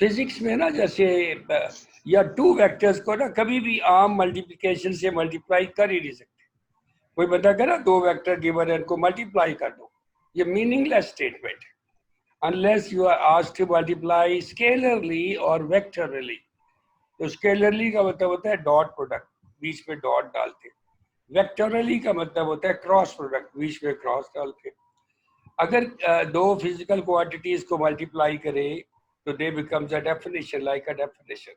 Physics में ना जैसे या टू वेक्टर्स को ना कभी भी आम मल्टीप्लिकेशन से मल्टीप्लाई कर ही नहीं सकते। कोई बंदा कह ना दो वेक्टर गिवन है इनको मल्टीप्लाई कर दो, ये मीनिंगलेस स्टेटमेंट है unless you are asked to multiply scalarly और वेक्टरली। तो स्केलरली का मतलब होता है डॉट प्रोडक्ट, बीच में डॉट डालते। वेक्टरली का मतलब होता है क्रॉस प्रोडक्ट, बीच में क्रॉस डालते। अगर दो फिजिकल क्वांटिटीज को मल्टीप्लाई करे तो they becomes a definition, like a definition.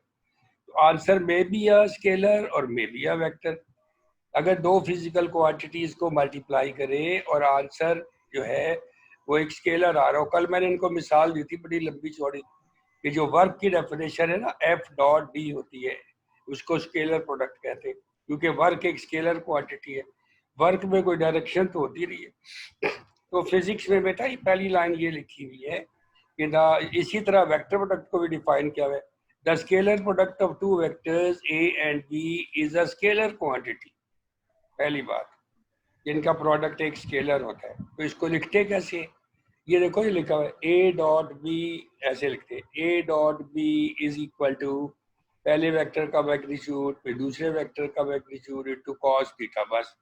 तो answer may be a scalar और मे बी अ वेक्टर। अगर दो फिजिकल क्वांटिटीज को मल्टीप्लाई करे और आंसर जो है वो एक स्केलर आ रहा हो। कल मैंने इनको मिसाल दी थी बड़ी लंबी चौड़ी कि जो वर्क की डेफिनेशन है ना एफ डॉट डी होती है, उसको स्केलर प्रोडक्ट कहते हैं, क्योंकि वर्क एक स्केलर क्वांटिटी है। वर्क में कोई डायरेक्शन तो होती नहीं है। तो फिजिक्स में बेटा ये पहली लाइन ये लिखी हुई है कि इसी तरह वेक्टर प्रोडक्ट को भी डिफाइन किया हुआ है। The scalar product of two vectors A and B is a scalar quantity. पहली बात, जिनका प्रोडक्ट एक स्केलर होता है। तो इसको लिखते कैसे, ये देखो ये लिखा हुआ है ए डॉट बी, ऐसे लिखते हैं A dot B is equal to पहले वेक्टर का मैग्नीट्यूड फिर दूसरे वेक्टर का मैग्नीट्यूड इनटू कॉस थीटा। बस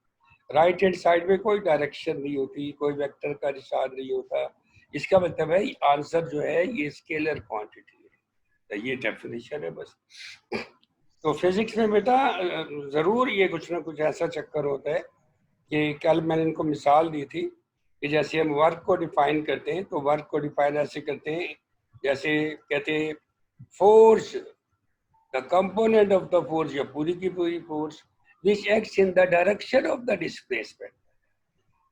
राइट हैंड साइड में कोई डायरेक्शन नहीं होती, कोई वेक्टर का निशान नहीं होता। इसका मतलब है आंसर जो है ये स्केलर क्वांटिटी है। तो ये डेफिनेशन है बस। तो फिजिक्स में बेटा जरूर ये कुछ ना कुछ ऐसा चक्कर होता है कि कल मैंने इनको मिसाल दी थी कि जैसे हम वर्क को डिफाइन करते हैं तो वर्क को डिफाइन ऐसे करते हैं, जैसे कहते हैं force, the component of the force, या पूरी की पूरी force which acts in the direction of the displacement.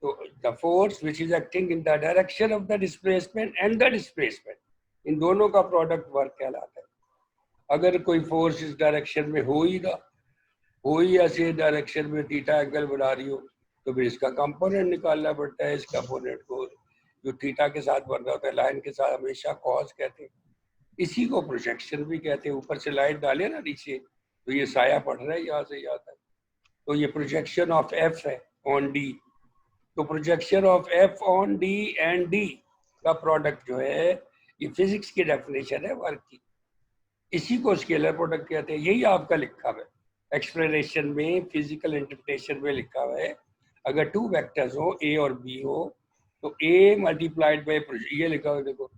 तो the force which is acting in the direction of the displacement and the displacement, इन दोनों का प्रोडक्ट वर्क कहलाता है। अगर कोई फोर्स इस डायरेक्शन में हो ही ना, हो ही ऐसे डायरेक्शन में थीटा एंगल बना रही हो, तो फिर इसका कंपोनेंट निकालना पड़ता है। इस कंपोनेंट को जो थीटा के साथ बन रहा होता है लाइन के साथ, हमेशा कॉस कहते हैं। इसी को प्रोजेक्शन भी कहते हैं। ऊपर से लाइट डाले ना नीचे, तो ये साया पड़ रहा है यहाँ से यहाँ तक, तो ये प्रोजेक्शन ऑफ एफ है ऑन डी। तो projection of F on D and D का प्रोडक्ट जो है ये फिजिक्स की डेफिनेशन है वर्क की। इसी को स्केलर प्रोडक्ट कहते हैं। यही आपका लिखा हुआ है एक्सप्लेनेशन में, फिजिकल इंटरप्रिटेशन में लिखा हुआ है। अगर टू वेक्टर्स हो ए और बी हो तो ए मल्टीप्लाइड बाय, ये लिखा हुआ है देखो।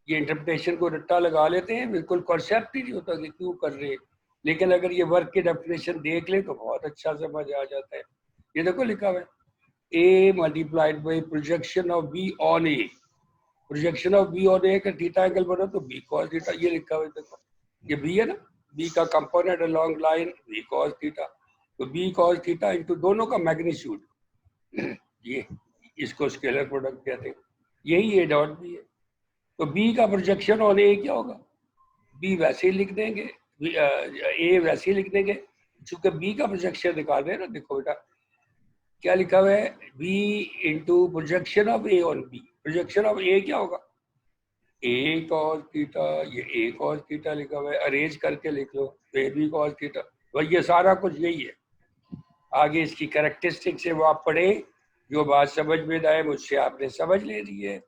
ये इंटरप्रिटेशन को रट्टा लगा लेते हैं, बिल्कुल कॉन्सेप्ट ही नहीं होता कि क्यों कर रहे हैं। लेकिन अगर ये वर्क की डेफिनेशन देख ले तो बहुत अच्छा समझ आ जाता है। ये देखो लिखा हुआ है A multiplied by projection of B on A. Projection of B on A का थीटा एंगल बनो तो बी कॉस थीटा। ये लिखा हुआ है देखो, ये बी है ना, बी का component along line B cos theta. तो बी कॉस थीटा इंटू दोनों का मैग्नीट्यूड, ये इसको स्केलर प्रोडक्ट कहते हैं। यही ए डॉट बी है। तो बी का प्रोजेक्शन ऑन ए क्या होगा, बी वैसे ही लिख देंगे, ए वैसे ही लिख देंगे, क्योंकि बी का प्रोजेक्शन निकाल रहे हैं ना। देखो बेटा क्या लिखा हुआ है, B into projection of A on B. Projection of A क्या होगा, ए कॉस थीटा, ये ए कॉस थीटा लिखा हुआ है, अरेंज करके लिख लो तो ए बी कॉस थीटा। भाई ये सारा कुछ यही है। आगे इसकी कैरेक्टरिस्टिक्स है वो आप पढ़े, जो बात समझ में आए मुझसे आपने समझ ले ली है।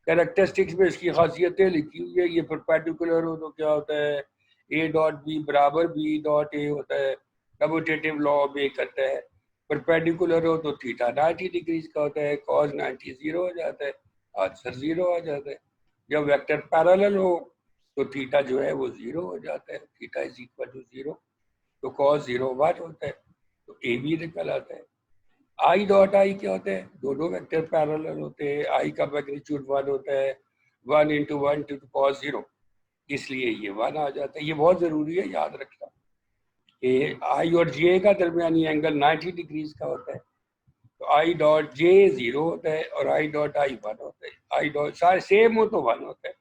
कैरेक्टरिस्टिक्स में इसकी खासियतें लिखी हुई है। ये परपेंडिकुलर हो तो क्या होता है, ए डॉट बी बराबर बी डॉट ए होता है, कम्यूटेटिव लॉ ऑफ ए करता है। परपेंडिकुलर हो तो थीटा 90 डिग्रीज का होता है, कॉस 90 जीरो हो जाता है, आंसर जीरो आ जाता है। जब वेक्टर पैरेलल हो तो थीटा जो है वो जीरो हो जाता है, theta is equal to zero, तो कॉस 0 1 होता है, तो ए बी निकल आता है। आई डॉट आई क्या होता है, दोनों वेक्टर पैरेलल होते हैं, आई का मैग्नीट्यूड 1 होता है, 1 इंटू 1 टू कॉस 0, इसलिए ये 1 आ जाता है। ये बहुत जरूरी है याद रखना कि आई और जे का दरमियानी एंगल 90 डिग्रीज का होता है। तो आई डॉट जे 0 होता है और आई डॉट आई 1 होता है। आई डॉट सारे सेम हो तो 1 होता है,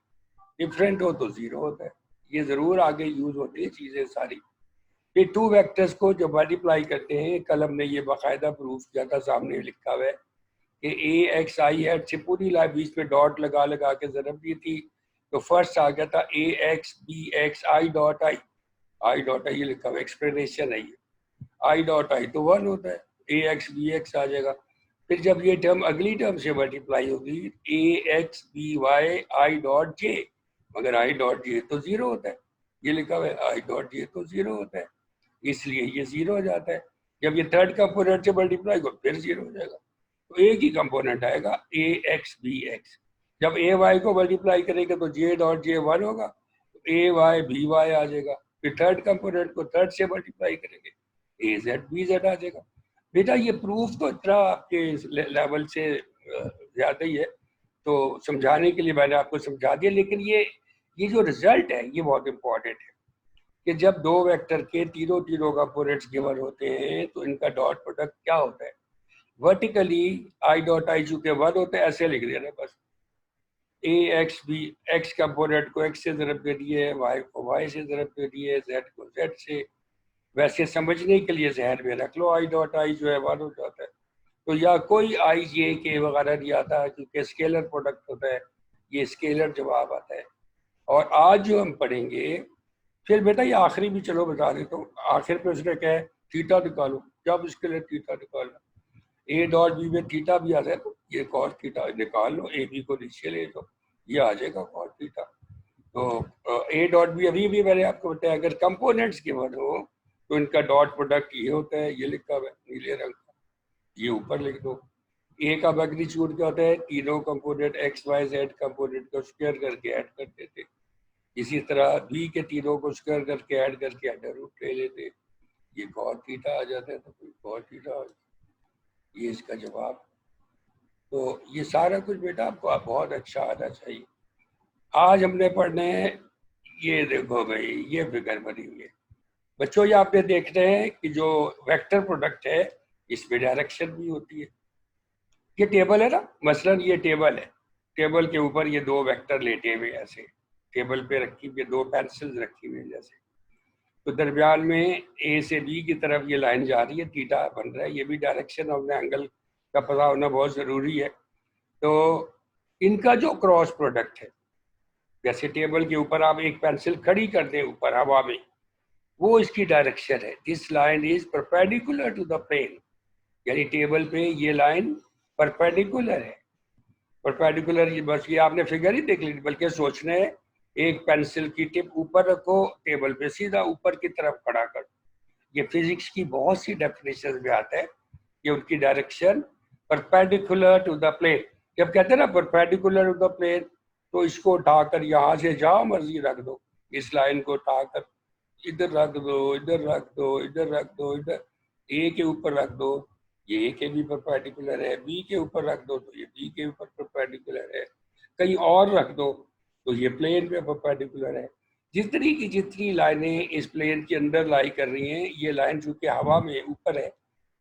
डिफरेंट हो तो 0 होता है। ये जरूर आगे यूज होती है चीजें सारी। ये टू वेक्टर्स को जो मल्टीप्लाई करते हैं, कल हमने ये बाकायदा प्रूफ किया था, सामने लिखा हुआ है कि ए एक्स आई है से पूरी लाइन बीच में डॉट लगा लगा के जरब दी थी, तो फर्स्ट आ गया था A X B X I dot I. I dot I ये लिखा हुआ एक्सप्लेनेशन है ये, आई डॉट आई तो 1 होता है, ए एक्स बी एक्स आ जाएगा। फिर जब ये टर्म अगली टर्म से मल्टीप्लाई होगी A X B Y I dot J, मगर आई डॉट जे तो जीरो होता है, ये लिखा हुआ है आई डॉट जे तो जीरो होता है, इसलिए ये जीरो हो जाता है। जब ये थर्ड कंपोनेंट से मल्टीप्लाई को फिर जीरो हो जाएगा, तो एक ही कंपोनेंट आएगा ए एक्स बी एक्स। जब ए वाई को मल्टीप्लाई करेगा तो जे डॉट जे वन होगा, तो ए वाई बी वाई आ जाएगा। फिर थर्ड कंपोनेंट को थर्ड से मल्टीप्लाई करेंगे, ए जेड बी जेड आ जाएगा। बेटा ये प्रूफ तो इतना आपके लेवल से ज्यादा ही है, तो समझाने के लिए मैंने आपको समझा दिया। लेकिन ये जो रिजल्ट है ये बहुत इंपॉर्टेंट है कि जब दो वेक्टर के तीनों तीनों कंपोनेंट्स गिवन होते हैं तो इनका डॉट प्रोडक्ट क्या होता है। वर्टिकली आई डॉट आई चूंकि वन होता है, ऐसे लिख देना बस, ए एक्स बी, एक्स कंपोनेंट को एक्स से ज़रब दे दिए, वाई को वाई से ज़रब दे दिए, जेड को जेड से। वैसे समझने के लिए जहन में रख लो, आई डॉट आई जो है वन हो जाता है, तो या कोई आई जे के वगैरह नहीं आता क्योंकि स्केलर प्रोडक्ट होता है, ये स्केलर जवाब आता है। और आज जो हम पढ़ेंगे, फिर बेटा ये आखिरी भी चलो बता देता हूँ, आखिर पे उसने कहा है थीटा निकालो, क्या मुश्किल है थीटा निकालना, ए डॉट बी में थीटा भी आ जाए तो ये कॉस थीटा निकाल लो, ए बी को नीचे ले लो, ये आ जाएगा कॉस थीटा। तो ए डॉट बी अभी भी मैंने आपको बताया, अगर कंपोनेंट्स गिवन हो तो इनका डॉट प्रोडक्ट ये होता है, ये लिखा हुआ है नीले रंग का, ये ऊपर लिख दो। ए का मैग्नीट्यूड क्या होता है, तीनों component x y z component को स्क्वायर करके ऐड कर देते। इसी तरह बी के तीनों को स्क्वायर करके ऐड करके अंडर रूट ले लेते, ये कॉस थीटा आ जाता है, तो कोई कॉस थीटा आ जाता है। ये इसका जवाब। तो ये सारा कुछ बेटा आपको बहुत अच्छा आना चाहिए। आज हमने पढ़ने ये देखो भाई, ये फिगर बनी हुई है बच्चों, ये आपने देखना है कि जो वेक्टर प्रोडक्ट है इसमें डायरेक्शन भी होती है। ये टेबल है ना, मसलन ये टेबल है, टेबल के ऊपर ये दो वेक्टर लेटे हुए ऐसे, टेबल पे रखी हुई दो पेंसिल्स रखी हुई जैसे, तो दरमियान में ए से बी की तरफ ये लाइन जा रही है, थीटा बन रहा है, ये भी डायरेक्शन ऑफ द एंगल का पता होना बहुत ज़रूरी है। तो इनका जो क्रॉस प्रोडक्ट है, जैसे टेबल के ऊपर आप एक पेंसिल खड़ी कर दें ऊपर हवा में, वो इसकी डायरेक्शन है, this line is perpendicular to the plane, यानी टेबल पे ये लाइन परपेंडिकुलर है। परपेंडिकुलर, ये बस ये आपने फिगर ही देख ली, बल्कि सोचना है एक पेंसिल की टिप ऊपर रखो टेबल पे, सीधा ऊपर की तरफ खड़ा कर। ये फिजिक्स की बहुत सी डेफिनेशन में आता है कि उनकी direction perpendicular to the plane. जब कहते हैं ना परपेंडिकुलर टू द प्लेन, तो इसको उठाकर यहाँ से जहाँ मर्जी रख दो, इस लाइन को उठाकर इधर रख दो, इधर रख दो, इधर रख दो, इधर ए के ऊपर रख दो, ये ए के भी परपेंडिकुलर है, बी के ऊपर रख दो तो ये बी के ऊपर परपेंडिकुलर है, कहीं और रख दो तो ये प्लेन पे परपेंडिकुलर है। जितनी की जितनी लाइनें इस प्लेन के अंदर लाई कर रही हैं, ये लाइन चूंकि हवा में ऊपर है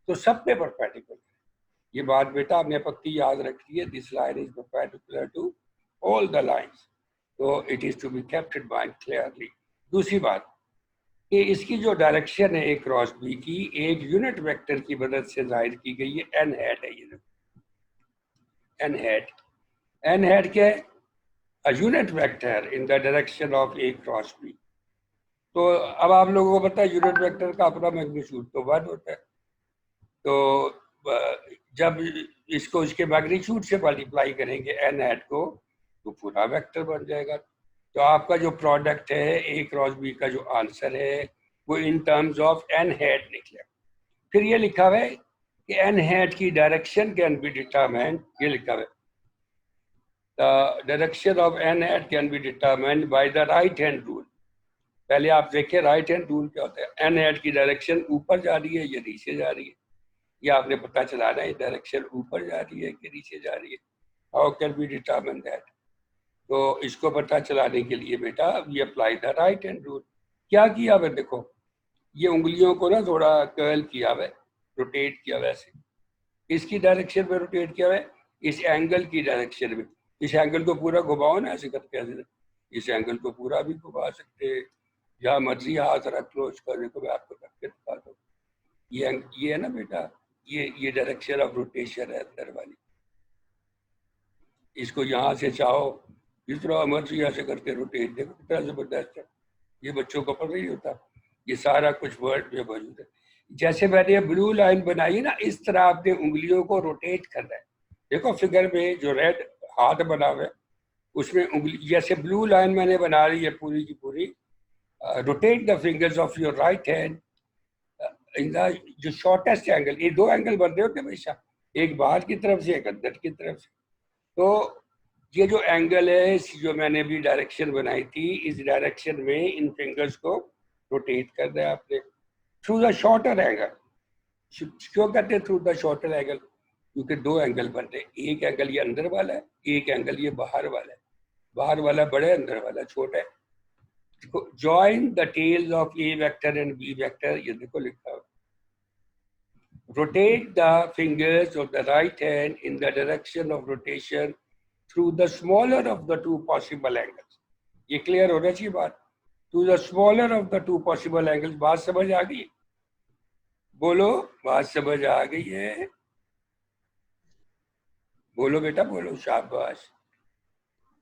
तो सब पे परपेंडिकुलर है। ये बात बेटा आपने पक्की याद रखी है, this line is perpendicular to all the lines, तो it is to be kept in mind clearly. दूसरी बात कि इसकी जो डायरेक्शन है एक क्रॉस बी की, एक यूनिट वेक्टर की मदद से जाहिर की गई है, एन हैट है ये, एन हैट, एन हैट क्या है, a unit vector in the direction of A cross B। तो अब आप लोगों को पता है यूनिट वेक्टर का अपना मैग्नीट्यूड तो 1 होता है, तो जब इसको इसके मैग्नीट्यूड से मल्टीप्लाई करेंगे एन हैट को, तो पूरा वेक्टर बन जाएगा। तो आपका जो प्रोडक्ट है ए क्रॉस बी का जो आंसर है वो in terms of n hat निकले। फिर ये लिखा हुआ है कि एन हैट की डायरेक्शन कैन बी डिटरमाइंड, ये लिखा हुआ है the direction of n hat can be determined by the right hand rule। पहले आप देखिए राइट हैंड रूल क्या होता है, एन हैट की डायरेक्शन ऊपर जा रही है या नीचे जा रही है, ये आपने पता चलाना है, डायरेक्शन ऊपर जा रही है कि नीचे जा रही है, how can be determine that. तो इसको पता चलाने के लिए बेटा we apply the right hand rule. क्या किया हुआ देखो, ये उंगलियों को ना थोड़ा कर्ल किया हुआ है, रोटेट किया हुआ है, इसकी डायरेक्शन में रोटेट किया हुआ है, इस एंगल की डायरेक्शन में, इस एंगल को पूरा घुमाओ ना ऐसे करके, ऐसे इस एंगल को पूरा भी घुमा सकते, जहाँ मर्जी हाथ रख लो इसका, देखो मैं आपको करके दिखा दूँ, ये है ना बेटा, ये डायरेक्शन ऑफ रोटेशन है अंदर वाली, इसको यहाँ से चाहो जिस तरह मर्जी ऐसे करके रोटेट, देखो कितना जबरदस्त है, ये बच्चों को पता ही होता, ये सारा कुछ वर्ड में मौजूद है। जैसे मैंने ब्लू लाइन बनाई ना, इस तरह आपने उंगलियों को रोटेट करना है। देखो फिगर में जो रेड हाथ बना हुआ है, उसमें उंगली जैसे ब्लू लाइन मैंने बना ली है पूरी की पूरी. Rotate the fingers of your right hand in the जो शॉर्टेस्ट एंगल. ये दो एंगल बनते होते हमेशा, एक बाहर की तरफ से एक अंदर की तरफ से. तो ये जो एंगल है, जो मैंने भी डायरेक्शन बनाई थी, इस डायरेक्शन में इन फिंगर्स को रोटेट करना है आपने थ्रू द शॉर्टर एंगल. क्यों कहते हैं थ्रू द शॉर्टर एंगल? क्योंकि दो एंगल बन रहे हैं. एक एंगल ये अंदर वाला है, एक एंगल ये बाहर वाला है. बाहर वाला बड़ा है, अंदर वाला छोटा है. Join the tails of A vector and B vector. ये देखो लिखा हुआ. rotate the fingers of the right hand in the direction of rotation through the smaller of the two possible angles. ये क्लियर होना चाहिए बात. To the smaller of the two possible angles. बात समझ आ गई? बोलो, बात समझ आ गई है? बोलो बेटा बोलो, शाबाश.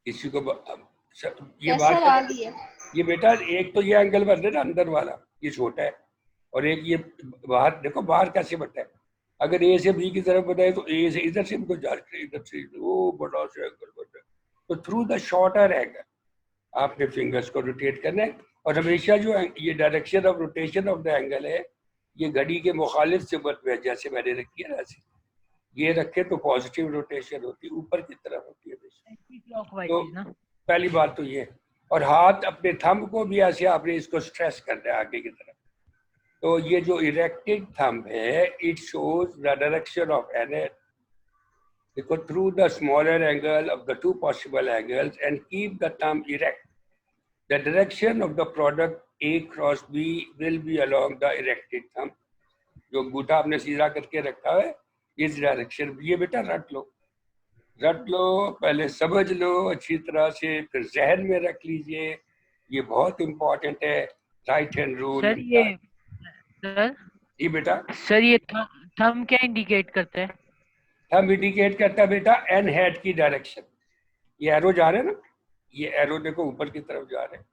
किसी को ये बात आ गई है. ये बेटा एक तो ये एंगल बन रहा है ना अंदर वाला, ये छोटा है, और एक ये बाहर. देखो बाहर कैसे बनता है. अगर ए से बी की तरफ बनाए तो ए से इधर से भी जा रहे, इधर से वो बड़ा सा एंगल बनता है. तो थ्रू द शॉर्टर एंगल आपने फिंगर्स को रोटेट करना है. और हमेशा जो ये direction of rotation of the angle है, ये घड़ी के मुखालिफ सिमत में, जैसे मैंने रखी है ना, ऐसे ये रखे तो पॉजिटिव रोटेशन होती है, ऊपर की तरफ होती है. तो पहली बात तो ये. और हाथ अपने थंब को भी ऐसे आपने इसको स्ट्रेस करना है आगे की तरफ. तो ये जो इरेक्टेड थंब है, it shows the direction of an add. देखो through the smaller angle of the two possible angles and keep the thumb erect. The direction of the product A cross B will be along the erected thumb. जो अंगूठा आपने सीधा करके रखा है, इस direction. ये बेटा रट लो, रट लो, पहले समझ लो अच्छी तरह से, फिर जहन में रख लीजिए. ये बहुत इंपॉर्टेंट है, राइट हैंड रूल. सर ये बेटा सर ये थंब क्या इंडिकेट करता है? थंब इंडिकेट करता है बेटा एन हेड की डायरेक्शन. ये एरो जा रहे हैं ना, ये एरो देखो ऊपर की तरफ जा रहे हैं.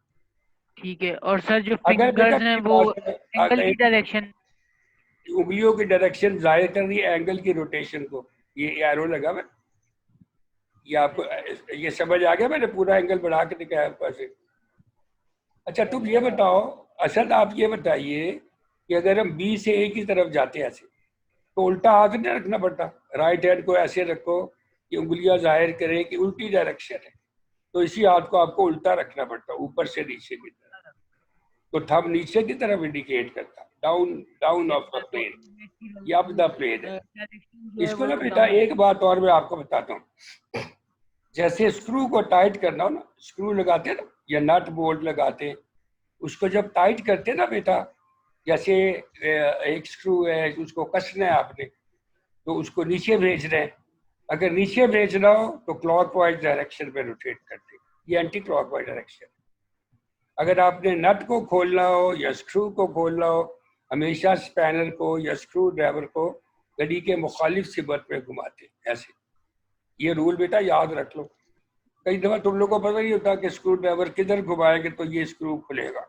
ठीक है. और सर जो अगर फिंगर्स हैं वो एंगल की डायरेक्शन, उंगलियों की डायरेक्शन जाहिर कर रही है एंगल की रोटेशन को. ये एरो लगा हुआ है, ये आपको ये समझ आ गया? मैंने पूरा एंगल बढ़ा के दिखाया ऊपर से. अच्छा तुम ये बताओ, असद आप ये बताइए कि अगर हम बी से ए की तरफ जाते हैं ऐसे, तो उल्टा हाथ नहीं रखना पड़ता? राइट हैंड को ऐसे रखो कि उंगलियां जाहिर करें कि उल्टी डायरेक्शन है, तो इसी हाथ को आपको उल्टा रखना पड़ता, ऊपर से नीचे की तरफ. तो थंब नीचे की तरफ इंडिकेट करता, down down of the plane, ये अप द प्लेन है. इसको ना बेटा एक बात और मैं आपको बताता हूँ. जैसे स्क्रू को टाइट करना हो ना, स्क्रू लगाते हैं ना, या नट बोल्ट लगाते हैं, उसको जब टाइट करते हैं ना बेटा, जैसे एक स्क्रू है उसको कसना है आपने, तो उसको नीचे भेज रहे हैं. अगर नीचे भेजना हो तो क्लॉकवाइज डायरेक्शन में रोटेट करते हैं, ये एंटी क्लॉकवाइज डायरेक्शन. अगर आपने नट को खोलना हो या स्क्रू को खोलना हो, हमेशा स्पैनर को या स्क्रू ड्राइवर को घड़ी के मुखालिफ सिमत में घुमाते ऐसे. ये रूल बेटा याद रख लो. कई दफा तुम लोग को पता नहीं होता कि स्क्रू ड्राइवर किधर घुमाएंगे तो ये स्क्रू खुलेगा.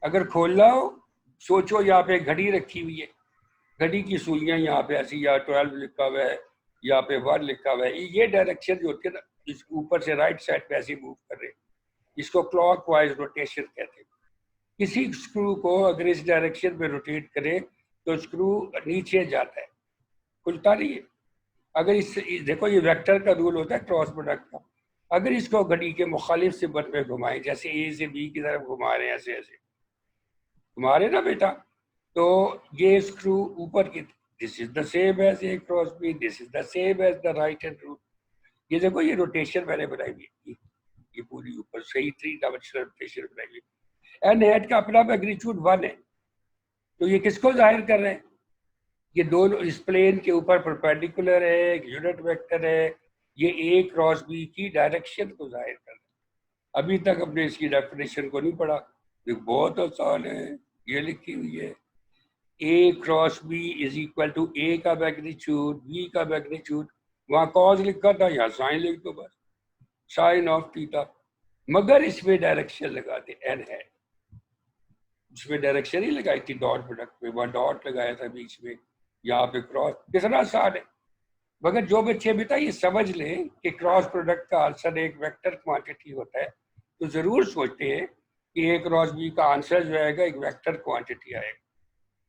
अगर खोलना हो, सोचो यहाँ पे घड़ी रखी हुई है, घड़ी की सुइयां यहाँ पे ऐसी, या 12 लिखा हुआ है, यहाँ पे 1 लिखा हुआ है. ये डायरेक्शन जो होती है ना, इस ऊपर से राइट साइड पे ऐसे मूव कर रहे हैं, इसको क्लॉकवाइज रोटेशन कहते हैं. किसी स्क्रू को अगर इस डायरेक्शन में रोटेट करें तो स्क्रू नीचे जाता है, खुलता नहीं है. अगर इस देखो ये वेक्टर का रूल होता है क्रॉस प्रोडक्ट का. अगर इसको घड़ी के मुखालिफ सिमत में घुमाएं, जैसे ए से बी की तरफ घुमा रहे हैं, ऐसे ऐसे घुमा रहे ना बेटा, तो ये स्क्रू ऊपर की, this is the same as A cross B, this is the same as the right hand rule. ये देखो ये रोटेशन मैंने बनाई हुई है, ये पूरी ऊपर सही 3 डायमेंशनल रोटेशन बनाई हुई. एन हेड का अपना मैग्नीट्यूड 1 है, तो ये किसको जाहिर कर रहे हैं? ये दोनों इस प्लेन के ऊपर परपेंडिकुलर है, एक यूनिट वेक्टर है, ये ए क्रॉस बी की डायरेक्शन को जाहिर कर रहे हैं. अभी तक हमने इसकी डेफिनेशन को नहीं पढ़ा, ये बहुत आसान है, ये लिखी हुई है. A cross B is equal to A का मैग्नीट्यूड बी का मैग्नीट्यूड. वहाँ कॉज लिखा था, यहाँ साइन लिख दो बस, साइन ऑफ थीटा. मगर इसमें डायरेक्शन लगाते एन है, इसमें डायरेक्शन ही लगाई थी डॉट प्रोडक्ट में, वहाँ डॉट लगाया था बीच में, यहाँ पे क्रॉस. कितना आसान है. मगर जो बच्चे बेटा ये समझ लें कि क्रॉस प्रोडक्ट का आंसर एक वेक्टर क्वांटिटी होता है, तो जरूर सोचते हैं कि ए क्रॉस बी का आंसर जो आएगा एक वेक्टर क्वांटिटी आएगा।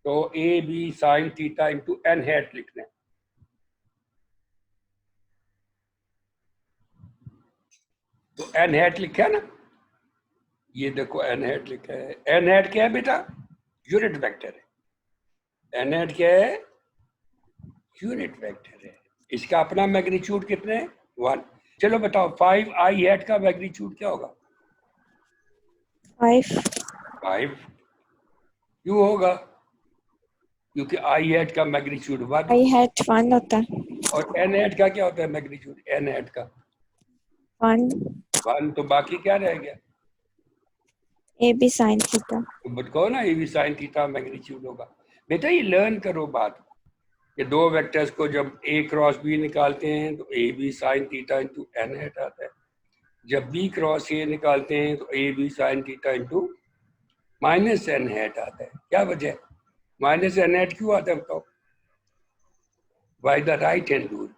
तो A B sine theta into n hat लिखना है। तो एन हैट लिखा है ना, ये देखो एन हैट लिखा है। एन हैट क्या है बेटा? यूनिट वेक्टर है। एन हैट क्या है? यूनिट वेक्टर है। इसका अपना मैग्नीट्यूड कितने है? 1। चलो बताओ 5 आई हैट का मैग्नीट्यूड क्या होगा? 5 क्यों होगा? क्योंकि आई हैट का मैग्नीट्यूड 1 आई हैट 1 होता है। और एन हैट का क्या होता है मैग्नीट्यूड? एन हैट का 1 तो बाकी क्या रह गया? A B sine theta. तो बताओ ना, A B sine theta magnitude होगा। बेटा ये लर्न करो बात, ये दो वेक्टर्स को जब ए क्रॉस बी निकालते हैं तो A B sine theta into n hat आता है। जब बी क्रॉस ए निकालते हैं तो A B sine theta into minus n hat आता है। क्या वजह है? माइनस एन हैट क्यों आता है बताओ? By the right hand rule,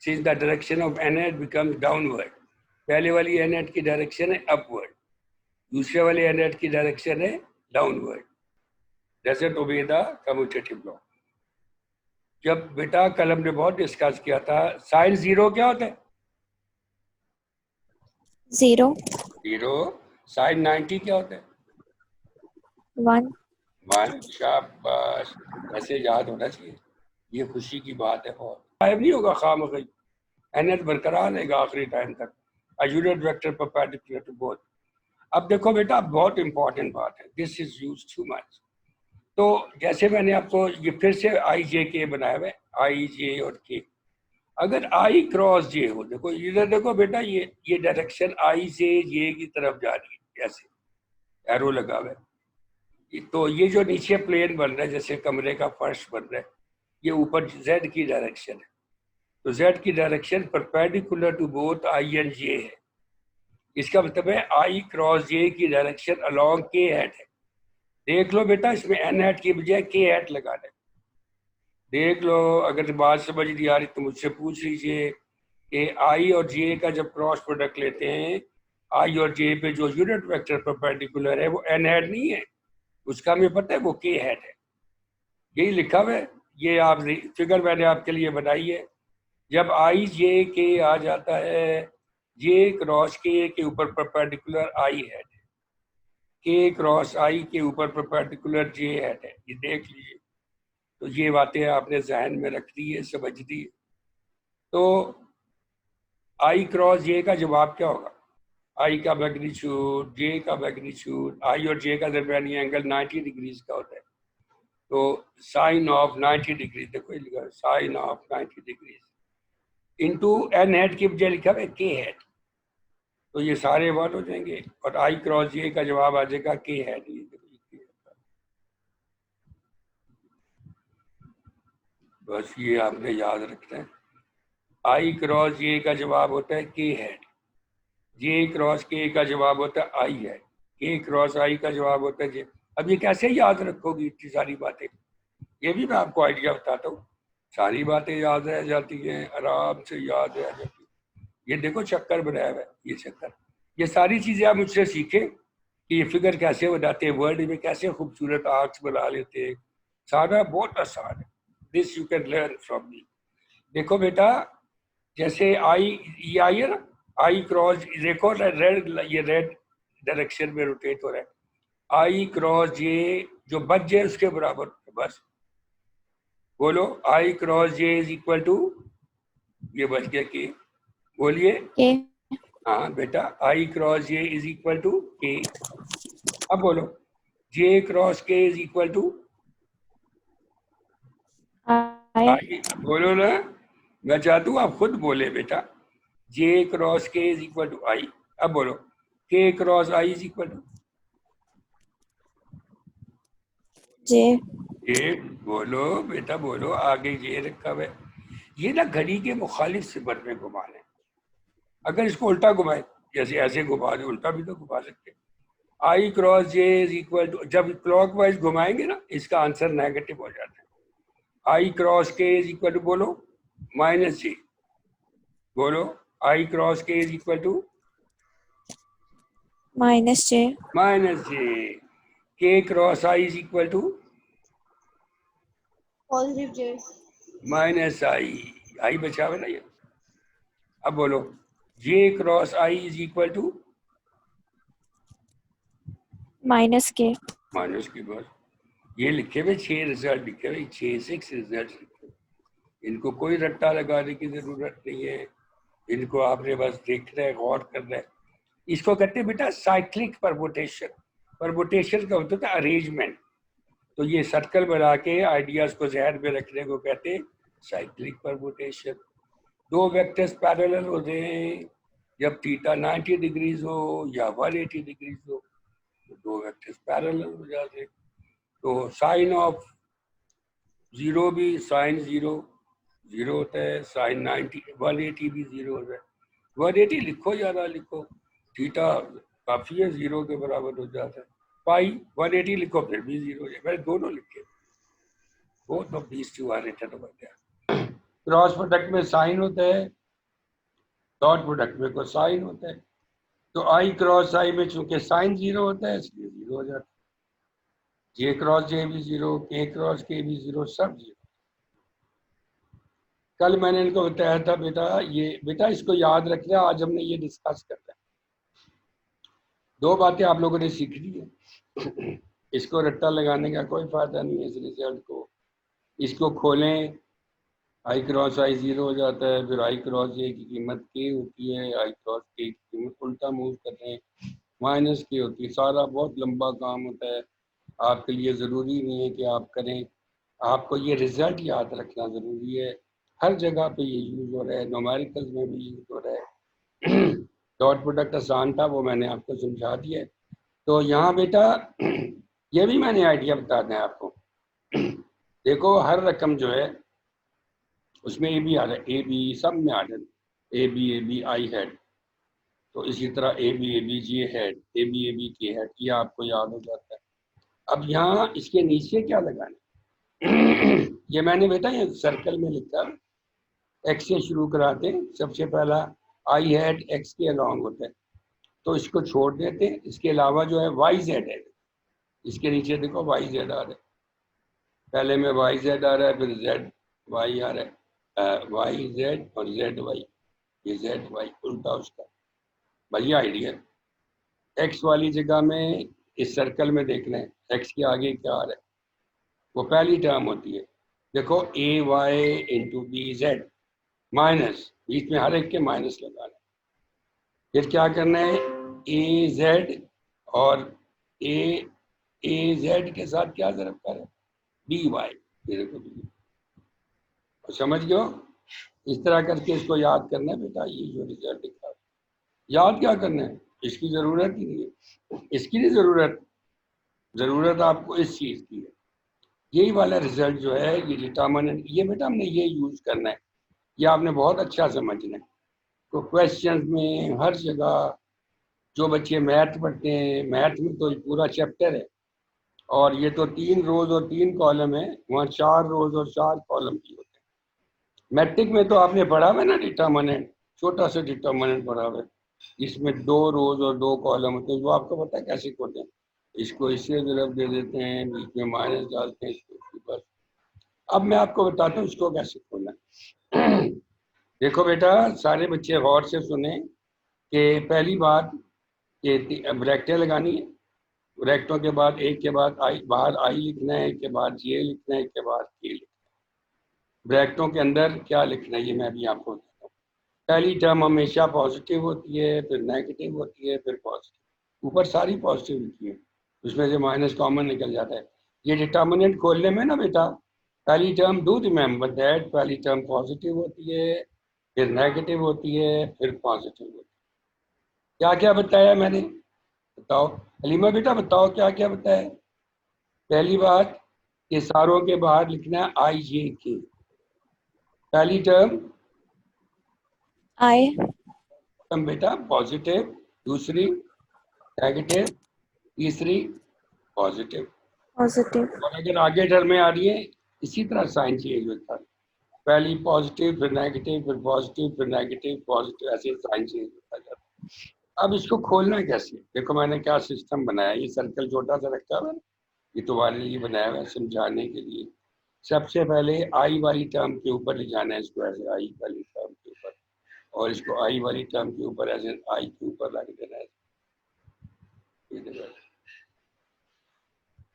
since the direction of n hat becomes downward. पहले वाली एन हैट की डायरेक्शन है अपवर्ड, दूसरे वाले एन हैट की डायरेक्शन है downward. Doesn't obey the commutative law. जब बेटा कलम ने बहुत डिस्कस किया था, साइन 0 क्या होता है? 0 साइन 90 क्या होता है? 1 शाबाश, ऐसे याद होना चाहिए, ये खुशी की बात है। और गायब नहीं होगा खामखी, एनएच बरकरार रहेगा आखिरी टाइम तक। A unit vector perpendicular to both. अब देखो बेटा बहुत इंपॉर्टेंट बात है, this is used too much. तो जैसे मैंने आपको ये फिर से आई जे के बनाया हुआ है, आई जे और के। अगर आई क्रॉस जे हो, देखो इधर देखो बेटा, ये डायरेक्शन आई से जे की तरफ जा रही है, ऐसे एरो लगा हुआ है। तो ये जो नीचे प्लेन बन रहा है, जैसे कमरे का फर्श बन रहा है, ये ऊपर जेड की डायरेक्शन है। तो जेड की direction perpendicular to both I and J है। इसका मतलब है आई क्रॉस जे की डायरेक्शन अलोंग के हैट है। देख लो बेटा, इसमें एन हैट की बजाय के हैट लगाना है। देख लो, अगर बात समझ नहीं आ रही तो मुझसे पूछ लीजिए कि आई और जे का जब क्रॉस प्रोडक्ट लेते हैं, आई और जे पे जो यूनिट वेक्टर परपेंडिकुलर है वो एन हैट नहीं है, उसका हमें पता है वो के हैट है। यही लिखा हुआ है, ये आप फिगर मैंने आपके लिए बनाई है। जब आई जे के आ जाता है, जे क्रॉस के ऊपर परपेंडिकुलर आई हैट है, के क्रॉस आई के ऊपर परपेंडिकुलर जे हैट है। ये देख लीजिए। तो ये बातें आपने जहन में रख दी है, समझ दी। तो आई क्रॉस जे का जवाब क्या होगा? आई का मैग्नीट्यूड, जे का मैग्नीट्यूड, आई और जे का दरमियानी एंगल 90 डिग्रीज का होता है। तो साइन ऑफ 90 डिग्री, देखो ये लिखा है sine of 90 degrees into n hat की बजाय लिखा है के हैट। तो ये सारे वर्ड हो जाएंगे और आई क्रॉस जे का जवाब आ जाएगा के हैट। बस ये आपने याद रखना है। आई क्रॉस जे का जवाब होता है के हैट, जे क्रॉस के का जवाब होता है आई हैट, के क्रॉस आई का जवाब होता है जे। अब ये कैसे याद रखोगी इतनी सारी बातें? ये भी मैं आपको आइडिया बताता हूँ। सारी बातें याद रह जाती हैं, आराम से याद रह जाती है। ये देखो चक्कर बनाया हुआ है, ये चक्कर। ये सारी चीजें आप मुझसे सीखें कि ये फिगर कैसे बनाते हैं, वर्ड में कैसे खूबसूरत आर्क्स बना लेते हैं। सारा बहुत आसान है, this you can learn from me. देखो बेटा, जैसे आई, ये आई है ना, आई क्रॉस, देखो रेड, ये रेड डायरेक्शन में रोटेट हो रहा है। आई क्रॉस जे जो बच जाए उसके बराबर, बस बोलो I cross J is equal to, ये बच गया के, बोलिए। के हाँ बेटा, I cross J is equal to K. अब बोलो J cross K is equal to I. बोलो ना, मैं चाहता हूँ आप खुद बोले बेटा। J cross K is equal to I. अब बोलो K cross I is equal to J. ये बोलो बेटा, बोलो, आगे ये रखा हुआ है। ये ना घड़ी के मुखालिफ सिमत में घुमाना है। अगर इसको उल्टा घुमाए, जैसे ऐसे घुमा दे, उल्टा भी तो घुमा सकते हैं। I cross J is equal to, जब क्लॉकवाइज घुमाएंगे ना, इसका आंसर नेगेटिव हो जाता है। I cross K is equal to बोलो माइनस जे, बोलो I cross K is equal to minus J, minus J, K cross I is equal to positive J, minus I बचा हुआ ना ये। अब बोलो J cross I is equal to minus K, minus की बस ये लिखे हुए 6 रिजल्ट लिखे हुए, 6 रिजल्ट लिखे हुए। इनको कोई रट्टा लगाने की जरूरत नहीं है, इनको आपने बस देखना है, गौर करना है। इसको कहते हैं बेटा साइक्लिक परमुटेशन। परमुटेशन का होता है अरेंजमेंट। तो ये सर्कल बना के आइडियाज को जहन में रखने को कहते हैं साइक्लिक परमुटेशन। दो वेक्टर्स पैरेलल होते हैं जब थीटा 90 डिग्रीज हो या 180 डिग्रीज हो, तो दो वेक्टर्स पैरेलल हो जाते हैं। तो साइन ऑफ 0 भी साइन 0 होता है, साइन 90 180 भी 0 होता है। 180 लिखो, ज़्यादा लिखो, थीटा काफ़ी है, 0 के बराबर हो जाता है। पाई 180 लिखो फिर भी 0 हो जाए। मैंने दोनों लिखे, both of these two are written over there. Cross product में साइन होता है, डॉट प्रोडक्ट में कोसाइन होता है। तो आई क्रॉस आई में चूंकि साइन 0 होता है इसलिए 0 हो जाता है। जे क्रॉस जे भी 0, के क्रॉस के भी 0, सब 0। कल मैंने इनको बताया था बेटा इसको याद रखना, आज हमने ये डिस्कस करना है। दो बातें आप लोगों ने सीख ली है। इसको रट्टा लगाने का कोई फायदा नहीं है इस रिजल्ट को। इसको खोलें, आई क्रॉस आई 0 हो जाता है, फिर आई क्रॉस जे की कीमत के होती है, आई क्रॉस के की कीमत उल्टा मूव करते हैं, माइनस के होती है। सारा बहुत लंबा काम होता है, आपके लिए ज़रूरी नहीं है कि आप करें। आपको ये रिजल्ट याद रखना ज़रूरी है। हर जगह पे ये यूज़ हो रहा है, न्यूमेरिकल्स में भी यूज़ हो रहा है। डॉट प्रोडक्ट आसान था, वो मैंने आपको समझा दिया है। तो यहाँ बेटा ये भी मैंने आइडिया बता दें आपको। देखो हर रकम जो है उसमें ए बी आ रहा है, ए बी सब में आ रहा है, ए बी आई हेड। तो इसी तरह A B j hat, A B k hat, ये आपको याद हो जाता है। अब यहाँ इसके नीचे क्या लगाना ये मैंने बेटा ये सर्कल में लिखा, एक्स से शुरू कराते हैं। सबसे पहला आई हेड एक्स के अलॉन्ग होता है, तो इसको छोड़ देते हैं। इसके अलावा जो है वाई जेड है, इसके नीचे देखो वाई जेड आ रहा है, पहले में वाई जेड आ रहा है, फिर जेड वाई आ रहा है, वाई जेड और जेड वाई, ये जेड वाई उल्टा उसका। बढ़िया आइडिया। एक्स वाली जगह में इस सर्कल में देखना है एक्स के आगे क्या आ रहा है, वो पहली टर्म होती है। देखो A Y into B Z minus, बीच में हर एक के माइनस लगाना है। फिर क्या करना है, ए जेड और ए जेड के साथ क्या ज़रब कर है, बी वाई, ये देखो बी। समझ गए हो? इस तरह करके इसको याद करना है बेटा। ये जो रिजल्ट दिखा याद क्या करना है, इसकी ज़रूरत ही नहीं है, इसकी नहीं ज़रूरत आपको इस चीज़ की है। यही वाला रिजल्ट जो है ये डिटर्मिनेंट, ये बेटा हमने ये यूज़ करना है, ये आपने बहुत अच्छा समझना है। तो क्वेश्चन में हर जगह जो बच्चे मैथ पढ़ते हैं, मैथ में तो पूरा चैप्टर है, और ये तो 3 रोज और 3 कॉलम है, वहाँ 4 रोज और 4 कॉलम की होते हैं। मैट्रिक में तो आपने पढ़ा हुआ है ना डिटर्मिनेंट, छोटा सा डिटर्मिनेंट पढ़ा हुआ है, जिसमें 2 रोज और 2 कॉलम होते हैं। वो आपको पता है कैसे खोलते हैं, इसको इससे ज़रब दे देते हैं, बीच में माइनस डालते हैं, इसको बस। अब मैं आपको बताता हूँ इसको कैसे खोलना है। देखो बेटा सारे बच्चे गौर से सुने कि पहली बात ये ब्रैकेटें लगानी है, ब्रैकेटों के बाद एक के बाद आई, बाहर आई लिखना है, एक के बाद जे लिखना है, एक के बाद के लिखना है। ब्रैकेटों के अंदर क्या लिखना है ये मैं भी आपको बताता हूँ। पहली टर्म हमेशा पॉजिटिव होती है, फिर नेगेटिव होती है, फिर पॉजिटिव। ऊपर सारी पॉजिटिव लिखी है, उसमें से माइनस कॉमन निकल जाता है। ये डिटर्मिनेंट खोलने में ना बेटा, पहली टर्म डू रिमेंबर दैट, पहली टर्म पॉजिटिव होती है, फिर नेगेटिव होती है, फिर पॉजिटिव होती है। क्या क्या बताया मैंने, बताओ हलीमा बेटा, बताओ क्या क्या बताया। पहली बात ये सारों के बाहर लिखना है आई जे के, पहली टर्म आई बेटा पॉजिटिव, दूसरी नेगेटिव, तीसरी पॉजिटिव। पॉजिटिव, और अगर आगे टर्म में आ रही है इसी तरह साइन चेंज होता है। पहली पॉजिटिव फिर नेगेटिव फिर पॉजिटिव फिर नेगेटिव पॉजिटिव, ऐसे साइन चेंज होता जाता है। अब इसको खोलना कैसे? देखो मैंने क्या सिस्टम बनाया, ये सर्कल छोटा सा रखा हुआ है, ये तुम्हारे लिए बनाया हुआ है समझाने के लिए। सबसे पहले आई वाली टर्म के ऊपर ले जाना है इसको, ऐसे आई वाली टर्म के ऊपर, और इसको आई वाली टर्म के ऊपर ऐसे आई के ऊपर रख देना है।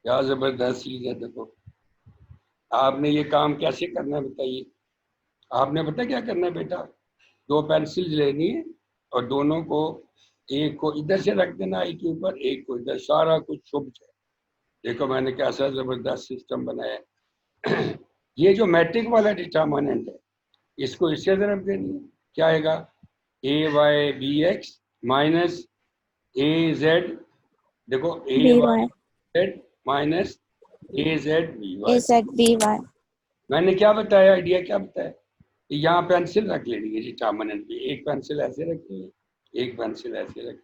क्या जबरदस्त चीज है। देखो आपने ये काम कैसे करना है बताइए। आपने पता क्या करना है बेटा, दो पेंसिल लेनी है और दोनों को, एक को इधर से रख देना आई के ऊपर, एक को इधर, सारा कुछ शुभ है। देखो मैंने कैसा जबरदस्त सिस्टम बनाया है। ये जो मैट्रिक वाला डिटर्मिनेंट है, इसको इससे तरफ देनी है, क्या आएगा, A Y B X minus A Z, देखो A B Y Y Z minus A Z B A Y. Z B Y. मैंने क्या बताया, आइडिया क्या बताया, यहाँ पेंसिल रख लेनी है डिटर्मिनेंट पे, एक पेंसिल ऐसे रखनी है, एक पेंसिल ऐसे रखनी है,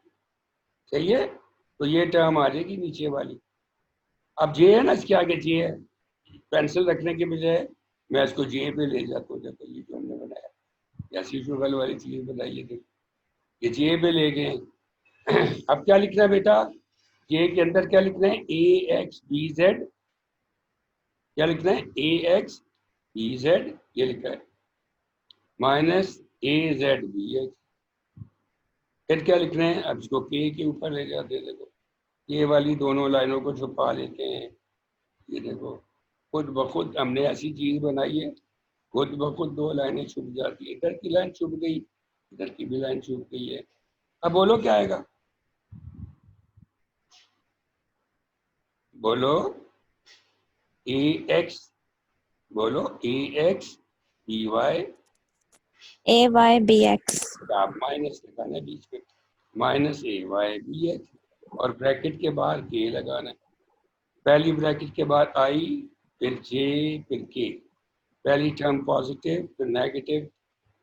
सही है। तो ये टर्म आ जाएगी नीचे वाली। अब जे है ना, इसके आगे जे है, पेंसिल रखने के बजाय मैं इसको जे पे ले जाता हूँ। देखो ये जो हमने बनाया, ऐसी शुगल वाली चीज बनाई है, देखो ये जे पे ले गए। अब क्या लिखना है बेटा, जे के अंदर क्या लिखना है, ए एक्स बी जेड, क्या लिखना है, ए एक्स बी जेड, ये लिखा है, minus A Z B x. फिर क्या लिखना है, अब इसको के ऊपर ले जाते हैं। देखो ये वाली दोनों लाइनों को छुपा लेते हैं। ये देखो खुद ब खुद हमने ऐसी चीज बनाई है, खुद ब खुद दो लाइनें छुप जाती है, इधर की लाइन छुप गई, इधर की भी लाइन छुप गई है। अब बोलो क्या आएगा, बोलो ए एक्स, बोलो ए एक्स बी वाई, ए वाई बी एक्स। आप माइनस लगाना है बीच में, माइनस ए वाई बी एक्स, और ब्रैकेट के बाहर के लगाना है। पहली ब्रैकेट के बाद आई, फिर जे, फिर के, पहली टर्म पॉजिटिव फिर नेगेटिव।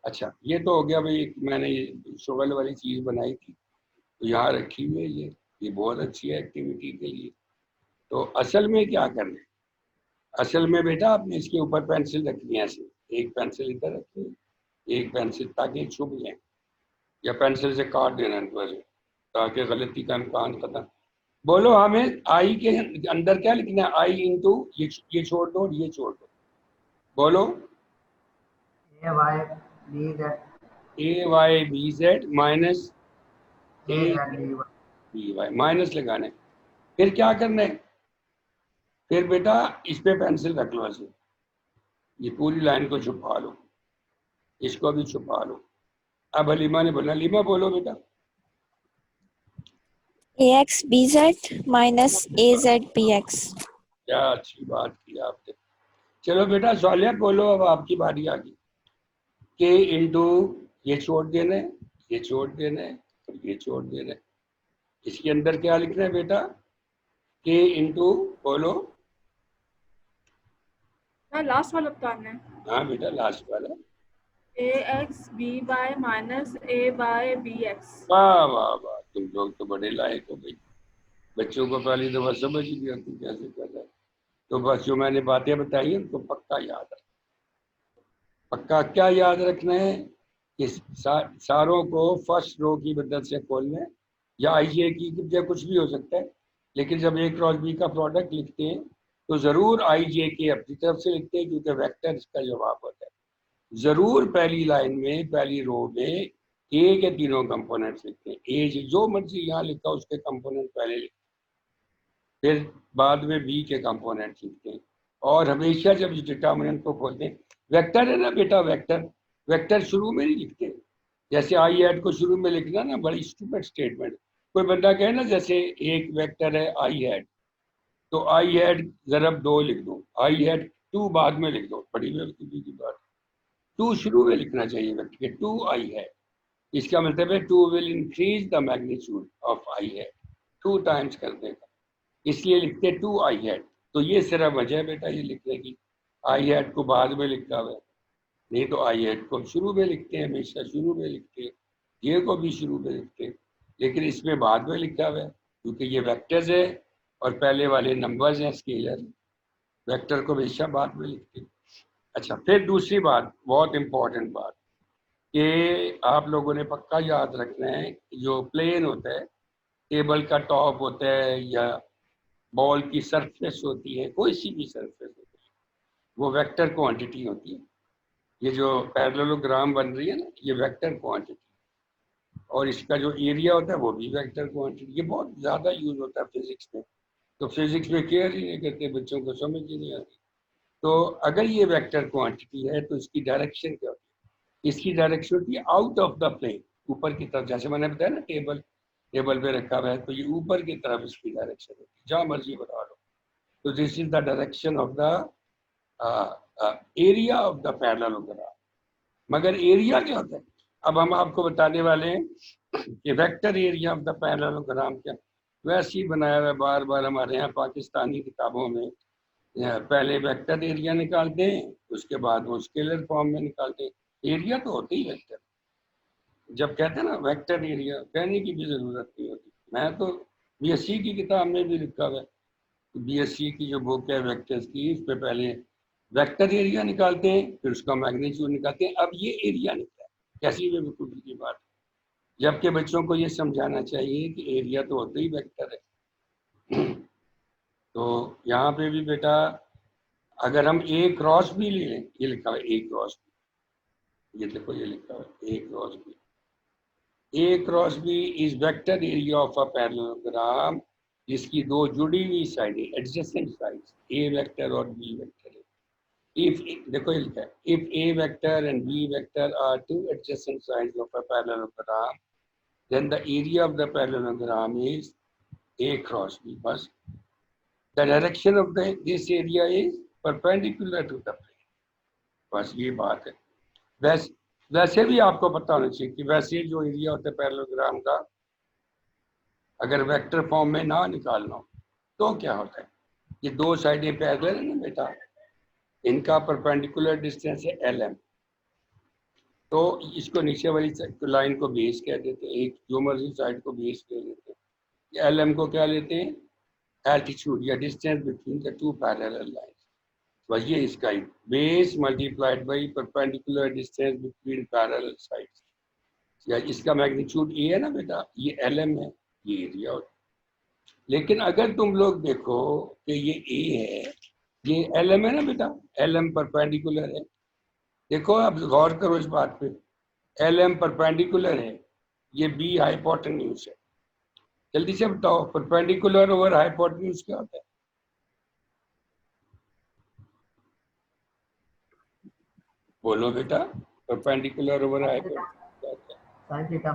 अच्छा ये तो हो गया भाई, मैंने ये शुगल वाली चीज बनाई थी तो यहाँ रखी हुई है, ये बहुत अच्छी है एक्टिविटी के लिए। तो असल में क्या करना है, असल में बेटा आपने इसके ऊपर पेंसिल रखनी है ऐसे, एक पेंसिल इधर रखनी है, एक पेंसिल, ताकि छुप जाए, या पेंसिल से काट देना इनको ऐसे, ताकि गलती का इम्कान खत्म। बोलो हमें आई के अंदर क्या लिखना है, आई इंटू, ये छोड़ दो और ये छोड़ दो, बोलो A Y B Z minus A B Y, minus लगाना है। फिर क्या करना है, फिर बेटा इस पे पेंसिल रख लो ऐसे, ये पूरी लाइन को छुपा लो, इसको भी छुपा लो। अब हलीमा ने बोला, हलीमा बोलो बेटा, ए X B Z minus A Z B x. क्या अच्छी बात की आपने। चलो बेटा सौलिया बोलो, अब आपकी बारी आ गई। के इंटू, ये छोड़ देना है, ये छोड़ देना है और ये छोड़ देना है। इसके अंदर क्या लिखना है बेटा, के इंटू, बोलो, लास्ट वाला बताना है, हाँ बेटा लास्ट वाला, ए एक्स बी वाई माइनस ए वाई बी एक्स। वाह वाह वाह, तुम लोग तो बड़े लायक हो भाई, बच्चों को पहली दफा समझ नहीं आती कैसे कर है। तो बस जो मैंने बातें बताई हैं उनको पक्का याद रख, पक्का क्या याद रखना है कि सारों को फर्स्ट रो की मदद से खोलना है, या आईजे की, या कुछ भी हो सकता है, लेकिन जब ए क्रॉस बी का प्रोडक्ट लिखते हैं तो जरूर आईजे के अपनी तरफ से लिखते हैं, क्योंकि वेक्टर इसका जवाब होता है। जरूर पहली लाइन में, पहली रो में ए के तीनों कंपोनेंट्स लिखते हैं, ए जो मर्जी यहाँ लिखा उसके कंपोनेंट पहले लिखते हैं, फिर बाद में बी के कंपोनेंट्स लिखते हैं। और हमेशा जब डिटर्मिनेंट को खोलते हैं, वेक्टर है ना बेटा, वेक्टर, वेक्टर शुरू में नहीं लिखते। जैसे आई हैड को शुरू में लिखना ना, बड़ी स्टूपिड स्टेटमेंट। कोई बंदा कहे ना, जैसे एक वेक्टर है आई हैड, तो आई हैड जरब 2 लिख दो, आई हैड 2 बाद में लिख दो, बड़ी बेवकूफी की बात। 2 शुरू में लिखना चाहिए वेक्टर के, 2 आई हैड, इसका मतलब है 2 will increase the magnitude of I had, 2 times कर देगा, इसलिए लिखते 2 आई हैड। तो ये सिर्फ वजह है बेटा ये लिखने की, आई हैड को बाद में लिखा हुआ है, नहीं तो आई हैड को शुरू में लिखते हैं, हमेशा शुरू में लिखते हैं, ये को भी शुरू में लिखते हैं, लेकिन इसमें बाद में लिखा हुआ है क्योंकि ये वेक्टर्स है और पहले वाले नंबर्स हैं, स्केलर, वेक्टर को हमेशा बाद में लिखते हैं। अच्छा, फिर दूसरी बात, बहुत इंपॉर्टेंट बात, कि आप लोगों ने पक्का याद रखना है कि जो प्लेन होता है, टेबल का टॉप होता है या बॉल की सरफेस होती है, कोई सी भी सरफेस होती है, वो वेक्टर क्वांटिटी होती है। ये जो पैरेललोग्राम बन रही है ना, ये वेक्टर क्वांटिटी, और इसका जो एरिया होता है वो भी वेक्टर क्वांटिटी। ये बहुत ज़्यादा यूज होता है फिजिक्स में, तो फिजिक्स में केयर ही नहीं करते, बच्चों को समझ ही नहीं आती। तो अगर ये वेक्टर क्वांटिटी है तो इसकी डायरेक्शन क्या होती है? इसकी डायरेक्शन होती है आउट ऑफ द प्लेन, ऊपर की तरफ। जैसे मैंने बताया ना, टेबल पे रखा हुआ है तो ये ऊपर की तरफ इसकी डायरेक्शन होती है, जहाँ मर्जी बता लो। तो this is the direction of the area of the parallelogram. मगर एरिया क्या होता है, अब हम आपको बताने वाले हैं कि vector area of the parallelogram क्या। वैसे ही बनाया हुआ बार बार हमारे यहाँ पाकिस्तानी किताबों में, पहले वेक्टर एरिया निकालते हैं, उसके बाद वो स्केलर फॉर्म में निकालते हैं। एरिया तो होती ही वेक्टर। जब कहते हैं ना वेक्टर एरिया, कहने की भी जरूरत नहीं होती। मैं तो बीएससी की किताब में भी लिखा हुआ है, बीएससी की जो बुक है वेक्टर्स की, उस पर पहले वेक्टर एरिया निकालते हैं, फिर उसका मैग्नीट्यूड निकालते हैं। अब ये एरिया निकला है, कैसी बेवकूफ़ी की बात है। जबकि बच्चों को ये समझाना चाहिए कि एरिया तो होते ही वेक्टर है। तो यहाँ पे भी बेटा, अगर हम ए क्रॉस भी ले लें, ये लिखा हुआ है ए क्रॉस बी, ये देखो ये लिखा हुआ है A cross B. A cross B is vector area of a parallelogram जिसकी दो जुड़ी हुई साइडें, एडजेसेंट साइड्स, ए वेक्टर और बी वेक्टर है। If देखो ये लिखा है, if A vector and B vector are two adjacent sides of a parallelogram, then the area of the parallelogram is A cross B. बस the direction of this area is perpendicular to the plane. बस ये बात है। वैसे भी आपको पता होना चाहिए कि वैसे जो एरिया होता है पैरेललोग्राम का, अगर वेक्टर फॉर्म में ना निकालना हो तो क्या होता है, ये दो साइडें पैरेलल है ना बेटा, इनका परपेंडिकुलर डिस्टेंस है LM। तो इसको नीचे वाली लाइन को बेस कह देते हैं, एक जो मर्जी साइड को बेस कह देते हैं। LM को क्या लेते हैं, एल्टीट्यूड या distance between the two parallel lines. बस ये इसका ही base multiplied by perpendicular distance between parallel sides, या इसका मैग्नीट्यूड ए है ना बेटा, ये LM है, ये एरिया होता है। लेकिन अगर तुम लोग देखो कि ये ए है, ये LM है ना बेटा, LM परपेंडिकुलर है। देखो अब गौर करो इस बात पे, LM परपेंडिकुलर है, ये B हाइपोटेन्यूज है। जल्दी से बताओ परपेंडिकुलर ओवर हाइपोटेन्यूज क्या होता है? बोलो बेटा, परपेंडिकुलर ओवर हाइपोटेन्यूज क्या होता है? Sine theta.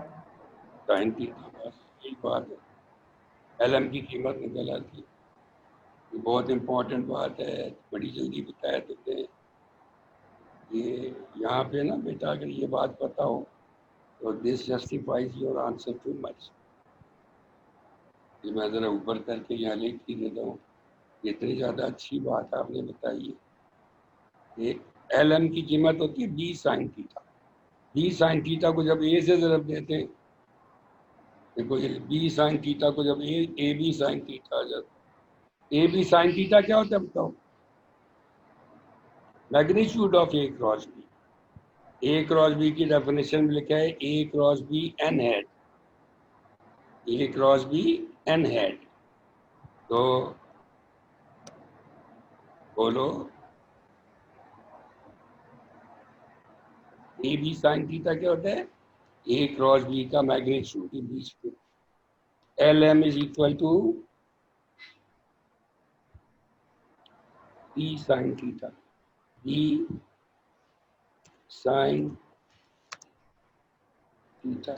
साइन थीटा, बस यही बात है। LM की कीमत निकल आती है। ये बहुत इंपॉर्टेंट बात है, बड़ी जल्दी बताया देते हैं। ये यहाँ पे ना बेटा, अगर ये बात पता हो तो this justifies your answer too much. ये मैं ज़रा ऊपर करके यहाँ लिख ही देता हूँ, इतनी ज़्यादा अच्छी बात आपने बताई है। ये LM की कीमत होती है B sine theta. B sine theta को जब A से ज़रब देते हैं, देखो ये B साइन थीटा को जब A B साइन थीटा आ जाता है, A B साइन थीटा क्या होता है बताओ? Magnitude of A cross B। A cross B की डेफिनेशन में लिखा है A cross B n head, A cross B n hat. तो बोलो A B साइन थीटा क्या होता है? A क्रॉस B का मैग्नीट्यूड के बीच में LM is equal to B sine theta, B sine theta.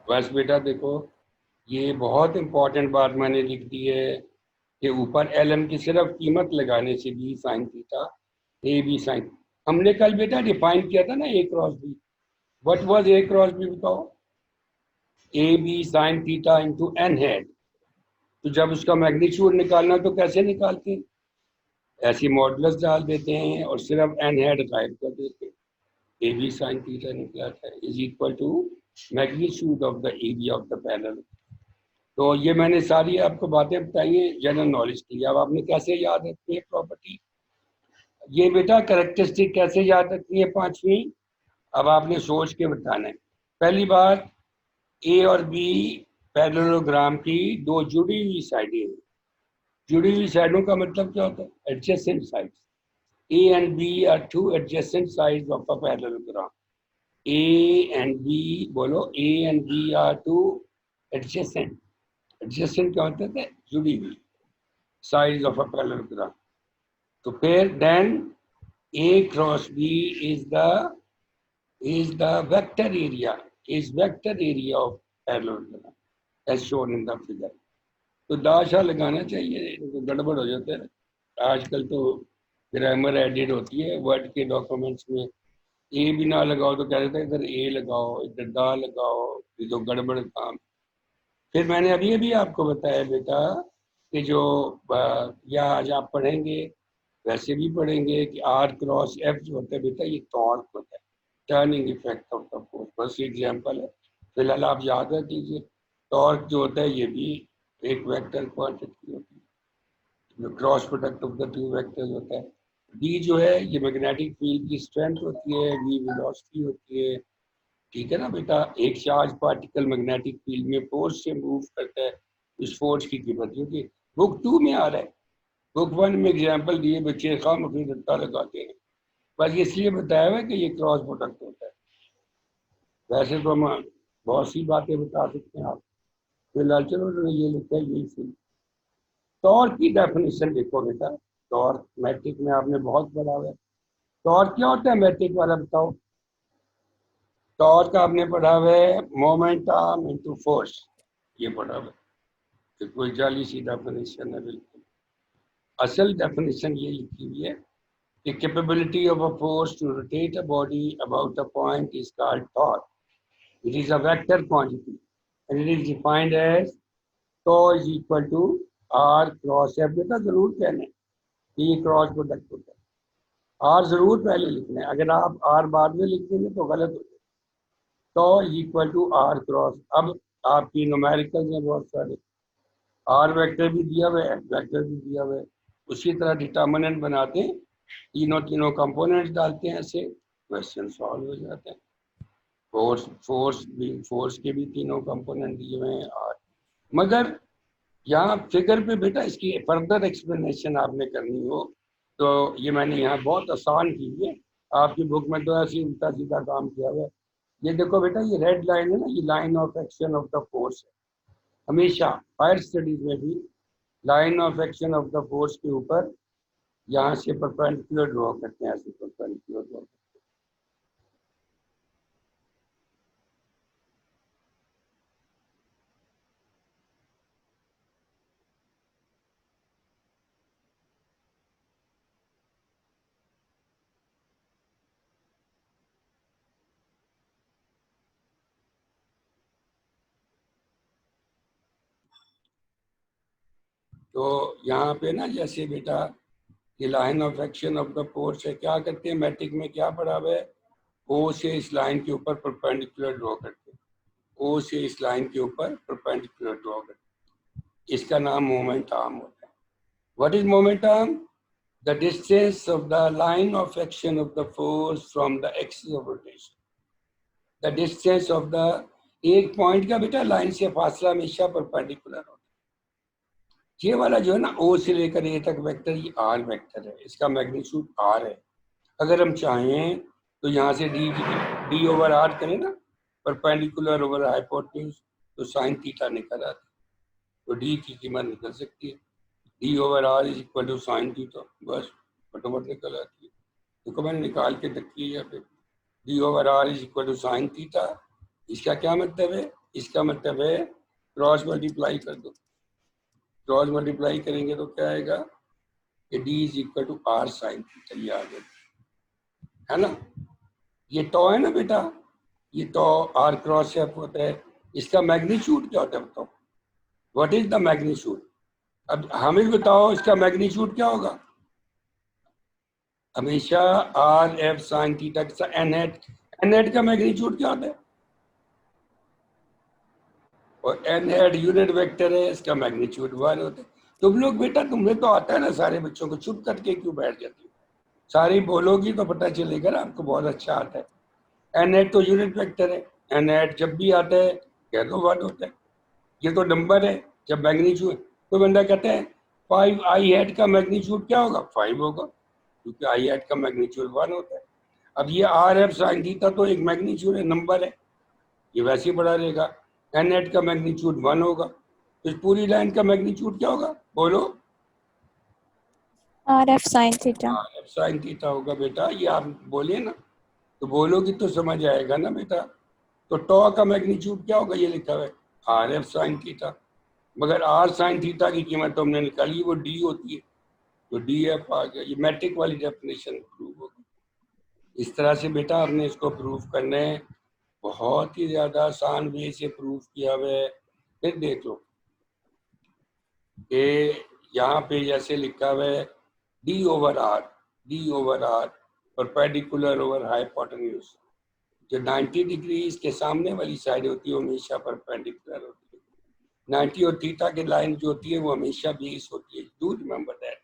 बस बेटा देखो, ये बहुत इंपॉर्टेंट बात मैंने लिख दी है कि ऊपर LM की सिर्फ कीमत लगाने से B sine theta, A B sine. हमने कल बेटा डिफाइन किया था ना A cross B। What was A cross B बताओ? A B sine theta into n hat. तो जब उसका मैग्नीट्यूड निकालना तो कैसे निकालते हैं? ऐसी मॉडुलस डाल देते हैं और सिर्फ n हेड गायब कर देते हैं। A B साइन थीटा निकला था is equal to magnitude of the area of the parallel. तो ये मैंने सारी आपको बातें बताई हैं जनरल नॉलेज की। अब आपने कैसे याद रखनी है प्रॉपर्टी, ये बेटा कैरेक्टरिस्टिक कैसे याद रखनी है पांचवी, अब आपने सोच के बताना है। पहली बात, ए और बी पैरेललोग्राम की दो जुड़ी हुई साइडें हैं। जुड़ी हुई साइडों का मतलब क्या होता है? Adjacent sides. A and B are two adjacent sides of a parallelogram. A and B, बोलो, A and B are two adjacent. Adjacent क्या मतलब है? जुड़ी हुई sides of a parallelogram. तो फिर then A cross B is the vector area of parallelogram as shown in the figure. तो दाशा लगाना चाहिए, इनको गड़बड़ हो जाता है आजकल। तो ग्रामर एडिट होती है वर्ड के डॉक्यूमेंट्स में, ए भी ना लगाओ तो कह देते हैं इधर ए लगाओ, इधर दा लगाओ, ये तो गड़बड़ काम। फिर मैंने अभी अभी आपको बताया बेटा कि जो या आज आप पढ़ेंगे वैसे भी पढ़ेंगे कि आर क्रॉस एफ जो होता है बेटा, ये टॉर्क होता है, turning effect of the force. बस एग्जाम्पल है, फिलहाल आप याद रख लीजिए। टॉर्क जो होता है ये भी एक वेक्टर क्वांटिटी होती है, जो cross product of the two vectors होता है। बी जो है ये मैग्नेटिक फील्ड की स्ट्रेंथ होती है, वी वेलोसिटी होती है। ठीक है ना बेटा, एक चार्ज पार्टिकल मैग्नेटिक फील्ड में फोर्स से मूव करता है, इस फोर्स की कीमत, क्योंकि बुक 2 में आ रहा है। बुक 1 में एग्जाम्पल दिए, बच्चे खामखी रट्टा लगाते हैं, बस इसलिए बताया हुआ है कि ये क्रॉस प्रोडक्ट होता है। वैसे तो हम बहुत सी बातें बता सकते हैं आप, फिलहाल चलो ये लिखा है यही सही। टॉर्क की डेफिनेशन देखो बेटा, टॉर्क मैट्रिक में आपने बहुत पढ़ा हुआ है। टॉर्क क्या होता है मैट्रिक वाला बताओ? टॉर्क आपने पढ़ा हुआ है मोमेंटम इनटू फोर्स, ये पढ़ा हुआ है। तो कोई जाली सी डेफिनेशन है बिल्कुल। असल डेफिनेशन ये लिखी हुई है कि capability of a force to rotate a body about a point is called torque. It is a vector quantity and it is defined as tau is equal to R cross F. बेटा जरूर कहना है कि ये cross product होता है, are जरूर पहले लिखना है, अगर आप आर बाद में लिख देंगे तो गलत हो जाएगा। टॉ इक्वल टू आर क्रॉस। अब आपकी न्यूमेरिकल्स हैं बहुत सारे, आर वेक्टर भी दिया हुआ है, वेक्टर भी दिया हुआ है, उसी तरह डिटर्मिनेंट बनाते हैं, तीनों तीनों कंपोनेंट्स डालते हैं, ऐसे क्वेश्चन सॉल्व हो जाते हैं। फोर्स के भी तीनों कंपोनेंट दिए हुए हैं आर। मगर यहाँ फिगर पे बेटा इसकी फर्दर एक्सप्लेनेशन आपने करनी हो तो ये मैंने यहाँ बहुत आसान की है, आपकी बुक में तो ऐसे उल्टा सीधा काम किया हुआ है। ये देखो बेटा, ये रेड लाइन है ना, ये line of action of the force है। हमेशा हायर स्टडीज में भी line of action of the force के ऊपर यहाँ से परपेंडिकुलर ड्रॉ करते हैं, ऐसे परपेंडिकुलर ड्रॉ करते हैं। तो यहाँ पे ना जैसे बेटा ये line of action of the force है, क्या करते हैं मैट्रिक में क्या पढ़ा हुआ है, ओ से इस लाइन के ऊपर परपेंडिकुलर ड्रॉ करते हैं, ओ से इस लाइन के ऊपर परपेंडिकुलर ड्रॉ करते हैं, इसका नाम मोमेंट आर्म होता है। What is moment arm? The distance of the line of action of the force from the axis of rotation. The distance of the, एक पॉइंट का बेटा लाइन से फासला हमेशा परपेंडिकुलर होता है। ये वाला जो है ना ओ से लेकर ए तक वेक्टर, ये आर वेक्टर है, इसका मैग्नीट्यूड आर है। अगर हम चाहें तो यहाँ से डी ओवर आर करें ना, परपेंडिकुलर ओवर हाइपोटेन्यूज, तो साइन थीटा निकल आता है, तो डी की कीमत निकल सकती है, D over R is equal to sine theta, बस फटाफट निकल आती है। देखो मैंने निकाल के रखी है, फिर D over R is equal to sine theta. इसका क्या मतलब है? इसका मतलब है क्रॉस मल्टीप्लाई कर दो, क्रॉस मल्टीप्लाई करेंगे तो क्या आएगा कि D is equal to R sine theta, ये आ गया, है ना। ये टॉ है ना बेटा, ये टॉ आर क्रॉस एफ होता है, इसका मैग्नीट्यूड क्या होता है बताओ? What is the magnitude? अब हमें बताओ इसका मैग्नीट्यूड क्या होगा? हमेशा आर एफ साइन थीटा के साथ एन हेड, एन हेड का मैग्नीट्यूड क्या होता है? और एन हेड यूनिट वेक्टर है, इसका मैग्नीट्यूड 1 होता है। तुम लोग बेटा, तुम्हें तो आता है ना, सारे बच्चों को चुप करके क्यों बैठ जाती हो? सारी बोलोगी तो पता चलेगा ना, आपको बहुत अच्छा आता है। एन हेड तो यूनिट वेक्टर है, एन हेड जब भी आता है कह दो 1 होता है। ये तो नंबर है, जब मैग्नीट्यूड, कोई बंदा कहते हैं 5 आई हेड का मैग्नीट्यूड क्या होगा? 5 होगा, क्योंकि आई हेड का मैग्नीट्यूड 1 होता है। अब ये आर एफ साइन थीटा तो एक मैग्नीट्यूड है, नंबर है, ये वैसे ही बढ़ा रहेगा। एन हेड का मैग्नीट्यूड 1 होगा, तो इस पूरी लाइन का मैग्नीट्यूड क्या होगा? बोलो। RF sin theta. R F sine theta होगा बेटा, ये आप बोलिए ना, तो बोलोगी तो समझ आएगा ना बेटा। तो टॉ का मैग्नीट्यूड क्या होगा? ये लिखा हुआ है आर एफ साइन थीटा, मगर आर साइन थीटा की कीमत तो हमने निकाली, वो डी होती है, तो डी एफ आ गया। ये मैट्रिक वाली डेफिनेशन प्रूव होगी। इस तरह से बेटा आपने इसको प्रूव करना है, बहुत ही ज्यादा आसान वे से प्रूव किया हुआ है। फिर देख लो कि यहाँ पे जैसे लिखा हुआ है D over R perpendicular over hypotenuse. जो 90 डिग्री इसके सामने वाली साइड होती है, हमेशा परपेंडिकुलर होती है। 90 और थीटा की लाइन जो होती है वो हमेशा बेस होती है। डू रिमेंबर दैट,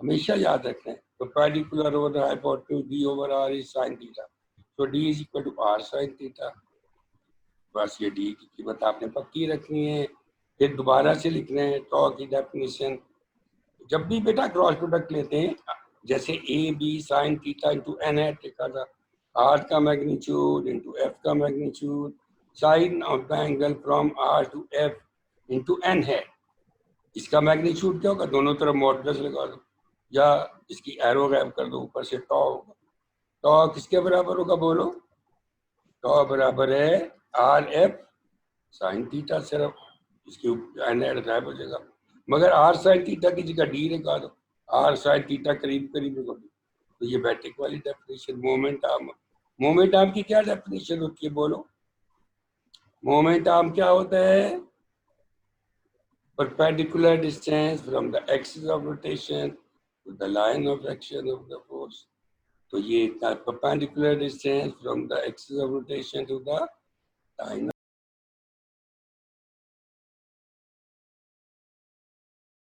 हमेशा याद रखना है। Perpendicular over hypotenuse D over R is sine theta, तो D is equal to R sine theta. बस ये डी की कीमत आपने पक्की रखनी है। फिर दोबारा से लिखना है टॉ की डेफिनेशन। जब भी बेटा क्रॉस प्रोडक्ट लेते हैं, जैसे A B sine theta into n है लिखा था, आर का मैग्नीट्यूड इंटू एफ का magnitude, sine of the angle from R to F into n है, इसका मैग्नीट्यूड क्या होगा? दोनों तरफ मॉडुलस लगा दो या इसकी एरो गैप कर दो, ऊपर से टॉ होगा। टॉ किसके बराबर होगा? बोलो। टॉ बराबर है आर एफ साइन थीटा, सिर्फ इसके एन हेड गैप हो जाएगा, मगर आर साइन थीटा की जगह डी लगा दो, आर साइन थीटा करीब करीब लगा दो। तो ये मैट्रिक वाली डेफिनेशन। मोमेंट आर्म की क्या डेफिनेशन होती है? बोलो। मोमेंट आर्म क्या होता है? perpendicular distance from the axis of rotation to the line of action of the force. तो ये perpendicular distance from the axis of rotation to the line